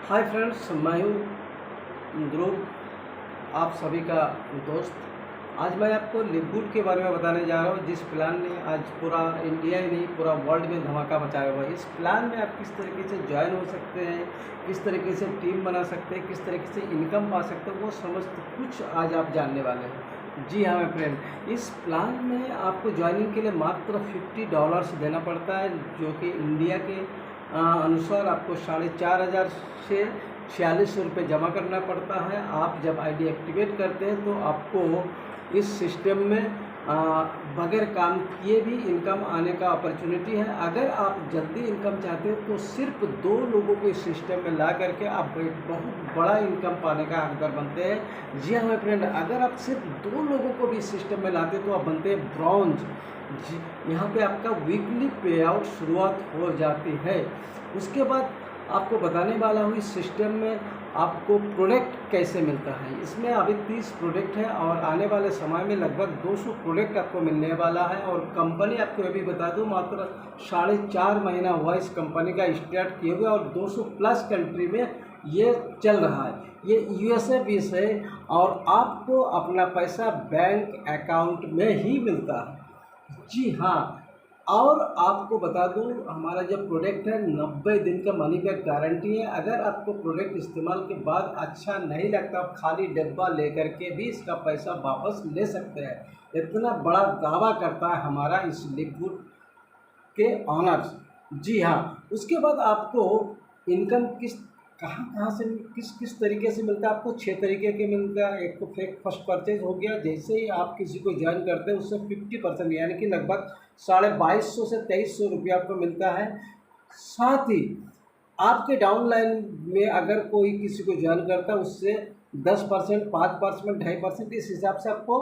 Hi friends, मैं हूँ ध्रुव, आप सभी का दोस्त। आज मैं आपको लिवगुड के बारे में बताने जा रहा हूँ, जिस प्लान ने आज पूरा इंडिया ही नहीं पूरा वर्ल्ड में धमाका मचाया हुआ है। इस प्लान में आप किस तरीके से ज्वाइन हो सकते हैं, किस तरीके से टीम बना सकते हैं, किस तरीके से इनकम पा सकते हैं, वो समस्त कुछ आज आप जानने वाले हैं। जी हाँ मेरे फ्रेंड, इस प्लान में आपको ज्वाइनिंग के लिए मात्र $50 देना पड़ता है, जो कि इंडिया के अनुसार आपको 4,500 से 4600 रुपये जमा करना पड़ता है। आप जब आईडी एक्टिवेट करते हैं तो आपको इस सिस्टम में बगैर काम किए भी इनकम आने का अपॉर्चुनिटी है। अगर आप जल्दी इनकम चाहते हैं तो सिर्फ 2 लोगों को इस सिस्टम में ला करके आप एक बहुत बड़ा इनकम पाने का हकदार बनते हैं। जी हाँ मेरे फ्रेंड, अगर आप सिर्फ 2 लोगों को भी इस सिस्टम में लाते तो आप बनते हैं ब्रॉन्ज। जी, यहाँ पे आपका वीकली पे आउट शुरुआत हो जाती है। उसके बाद आपको बताने वाला हूँ इस सिस्टम में आपको प्रोडक्ट कैसे मिलता है। इसमें अभी 30 प्रोडक्ट है और आने वाले समय में लगभग 200 प्रोडक्ट आपको मिलने वाला है। और कंपनी आपको ये भी बता दूँ, मात्र 4.5 महीना हुआ इस कंपनी का स्टार्ट किए हुए और 200 प्लस कंट्री में ये चल रहा है। ये यूएसए बेस है और आपको अपना पैसा बैंक अकाउंट में ही मिलता है। जी हाँ, और आपको बता दूं, हमारा जो प्रोडक्ट है 90 दिन का मनी बैक गारंटी है। अगर आपको प्रोडक्ट इस्तेमाल के बाद अच्छा नहीं लगता, आप खाली डब्बा लेकर के भी इसका पैसा वापस ले सकते हैं। इतना बड़ा दावा करता है हमारा इस लिक्विड के ऑनर्स। जी हाँ, उसके बाद आपको इनकम कहाँ से किस किस तरीके से मिलता है। आपको 6 तरीके के मिलता है। एक तो फर्स्ट परचेज हो गया, जैसे ही आप किसी को ज्वाइन करते हैं उससे 50% यानी कि लगभग 2250 से 2300 रुपये आपको मिलता है। साथ ही आपके डाउनलाइन में अगर कोई किसी को ज्वाइन करता है उससे 10%, 5%, 2.5% इस हिसाब से आपको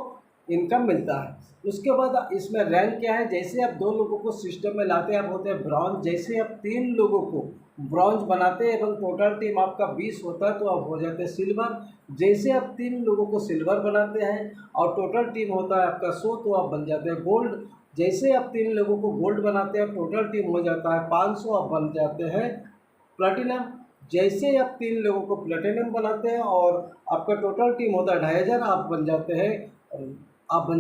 इनकम मिलता है। उसके बाद इसमें रैंक क्या है, जैसे आप 2 लोगों को सिस्टम में लाते हैं आप होते हैं ब्रॉन्ज। जैसे आप 3 लोगों को ब्रॉन्ज बनाते हैं एवं टोटल टीम आपका 20 होता है तो आप हो जाते हैं सिल्वर। जैसे आप 3 लोगों को सिल्वर बनाते हैं और टोटल टीम होता है आपका 100 तो आप बन जाते हैं गोल्ड। जैसे आप 3 लोगों को गोल्ड बनाते हैं, टोटल टीम हो जाता है 500, आप बन जाते हैं प्लैटिनम। जैसे आप 3 लोगों को प्लैटिनम बनाते हैं और आपका टोटल टीम होता है 2500, आप बन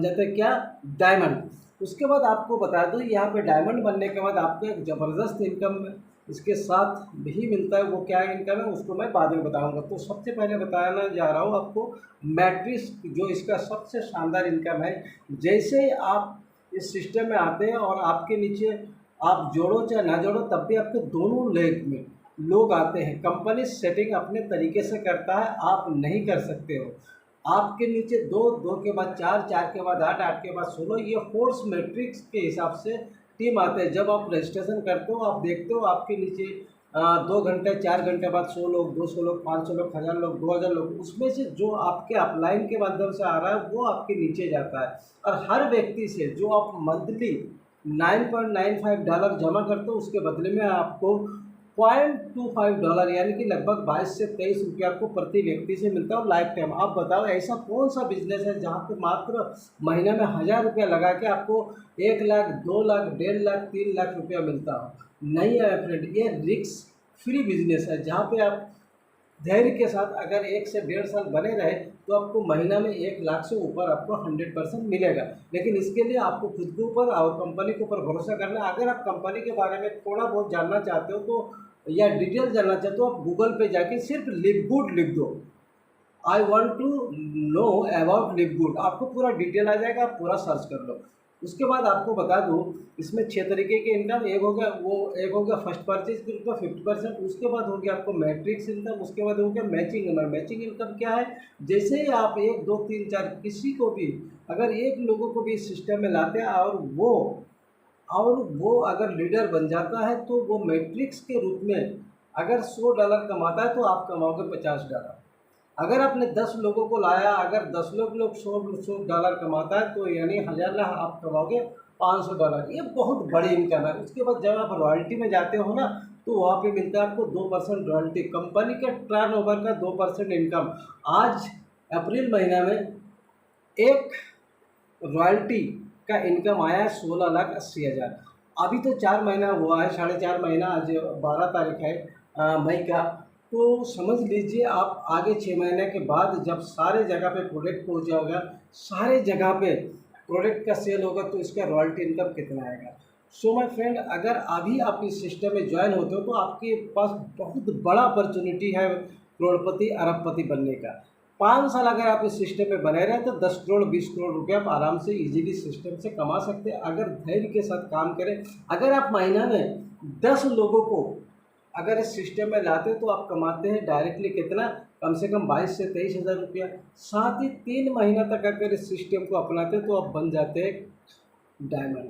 जाते हैं क्या, डायमंड। उसके बाद आपको बता दूं, यहाँ पे डायमंड बनने के बाद आपको एक ज़बरदस्त इनकम इसके साथ भी मिलता है। वो क्या इनकम है उसको मैं बाद में बताऊंगा। तो सबसे पहले बताना जा रहा हूँ आपको मैट्रिक्स, जो इसका सबसे शानदार इनकम है। जैसे आप इस सिस्टम में आते हैं और आपके नीचे आप जोड़ो चाहे ना जोड़ो तब भी आपके दोनों लेग में लोग आते हैं। कंपनी सेटिंग अपने तरीके से करता है, आप नहीं कर सकते हो। आपके नीचे 2, 2 के बाद 4, 4 के बाद 8, 8 के बाद 16, ये फोर्स मैट्रिक्स के हिसाब से टीम आते हैं। जब आप रजिस्ट्रेशन करते हो आप देखते हो आपके नीचे 2 घंटे 4 घंटे बाद 100 लोग, 200 लोग, 500 लोग, 1000 लोग, 2000 लोग, उसमें से जो आपके अपलाइन के माध्यम से आ रहा है वो आपके नीचे जाता है। और हर व्यक्ति से जो आप मंथली $9.95 जमा करते हो उसके बदले में आपको $0.25 यानी कि लगभग 22 से 23 रुपये आपको प्रति व्यक्ति से मिलता है लाइफ टाइम। आप बताओ ऐसा कौन सा बिजनेस है जहाँ पे मात्र महीने में 1000 रुपया लगा के आपको 1 लाख, 2 लाख, 1.5 लाख, 3 लाख रुपया मिलता हो। नहीं है फ्रेंड, ये रिस्क फ्री बिजनेस है जहाँ पे आप धैर्य के साथ अगर 1 से 1.5 साल बने रहे तो आपको महीना में 1 लाख से ऊपर आपको 100% मिलेगा। लेकिन इसके लिए आपको खुद के ऊपर और कंपनी के ऊपर भरोसा करना है। अगर आप कंपनी के बारे में थोड़ा बहुत जानना चाहते हो तो या डिटेल जानना चाहते हो, आप गूगल पे जाके सिर्फ लिवगुड लिख दो, I want to know about Livguard, आपको पूरा डिटेल आ जाएगा, आप पूरा सर्च कर लो। उसके बाद आपको बता दूं, इसमें 6 तरीके के इनकम, एक हो गया फर्स्ट परचेज के ऊपर 50%। उसके बाद हो गया आपको मैट्रिक्स इनकम। उसके बाद हो गया मैचिंग इनकम। मैचिंग इनकम क्या है, जैसे ही आप 1, 2, 3, 4 किसी को भी अगर 1 लोगों को भी इस सिस्टम में लाते हैं और वो अगर लीडर बन जाता है तो वो मैट्रिक्स के रूप में अगर $100 कमाता है तो आप कमाओगे $50। अगर आपने 10 लोगों को लाया, अगर 10 लोग $100 कमाता है तो यानी 1000 आप कमाओगे $500। ये बहुत बड़ी इनकम है। उसके बाद जब आप रॉयल्टी में जाते हो ना तो वहाँ पे मिलता है आपको 2% रॉयल्टी, कंपनी के टर्नओवर का 2% इनकम। आज अप्रैल महीना में एक रॉयल्टी का इनकम आया है 16,80,000। अभी तो 4 महीना हुआ है, 4.5 महीना, आज 12 तारीख है मई का। तो समझ लीजिए आप आगे 6 महीने के बाद जब सारे जगह पे प्रोडक्ट पहुंच जाएगा, सारे जगह पे प्रोडक्ट का सेल होगा, तो इसका रॉयल्टी इनकम कितना आएगा। सो माय फ्रेंड, अगर अभी आप इस सिस्टम में ज्वाइन होते हो तो आपके पास बहुत बड़ा अपॉर्चुनिटी है करोड़पति अरबपति बनने का। 5 साल अगर आप इस सिस्टम में बने रहे तो 10 करोड़ 20 करोड़ रुपये आप आराम से इजीली सिस्टम से कमा सकते हैं, अगर धैर्य के साथ काम करें। अगर आप महीना में 10 लोगों को अगर इस सिस्टम में लाते तो आप कमाते हैं डायरेक्टली कितना, कम से कम 22 से 23 हज़ार रुपया। साथ ही 3 महीना तक अगर इस सिस्टम को अपनाते तो आप बन जाते हैं डायमंड।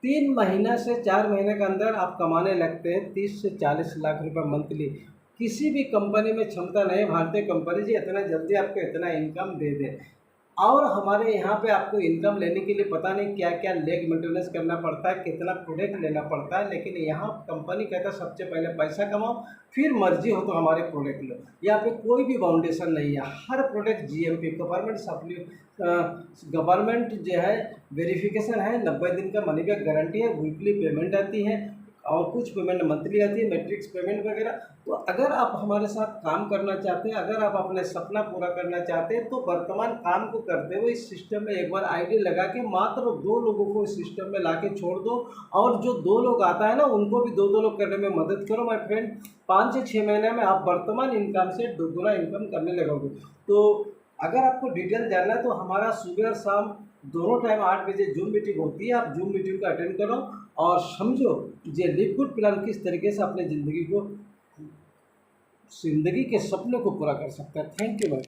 3 महीना से 4 महीने के अंदर आप कमाने लगते हैं 30 से 40 लाख रुपए मंथली। किसी भी कंपनी में क्षमता नहीं भारतीय कंपनी जी इतना जल्दी आपको इतना इनकम दे दे। और हमारे यहाँ पे आपको इनकम लेने के लिए पता नहीं क्या क्या लेग मेंटेनेंस करना पड़ता है, कितना प्रोडक्ट लेना पड़ता है, लेकिन यहाँ कंपनी कहता है सबसे पहले पैसा कमाओ, फिर मर्जी हो तो हमारे प्रोडक्ट लो। यहाँ पे कोई भी बाउंडेशन नहीं है, हर प्रोडक्ट जीएमपी गवर्नमेंट जो है वेरिफिकेशन है, 90 दिन का मनी बैक गारंटी है, वीकली पेमेंट आती है और कुछ पेमेंट मंथली आती है, मैट्रिक्स पेमेंट वगैरह। तो अगर आप हमारे साथ काम करना चाहते हैं, अगर आप अपने सपना पूरा करना चाहते हैं, तो वर्तमान काम को करते हुए इस सिस्टम में एक बार आईडी लगा के मात्र 2 लोगों को इस सिस्टम में ला के छोड़ दो, और जो 2 लोग आता है ना उनको भी 2-2 लोग करने में मदद करो माय फ्रेंड। 5 से 6 महीने में आप वर्तमान इनकम से दोगुना इनकम करने लगोगे। तो अगर आपको डिटेल जानना है तो हमारा सुबह और शाम दोनों टाइम 8 बजे जूम मीटिंग होती है, आप जूम मीटिंग को अटेंड करो और समझो ये लिक्विड प्लान किस तरीके से अपने ज़िंदगी के सपने को पूरा कर सकता है। थैंक यू भाई।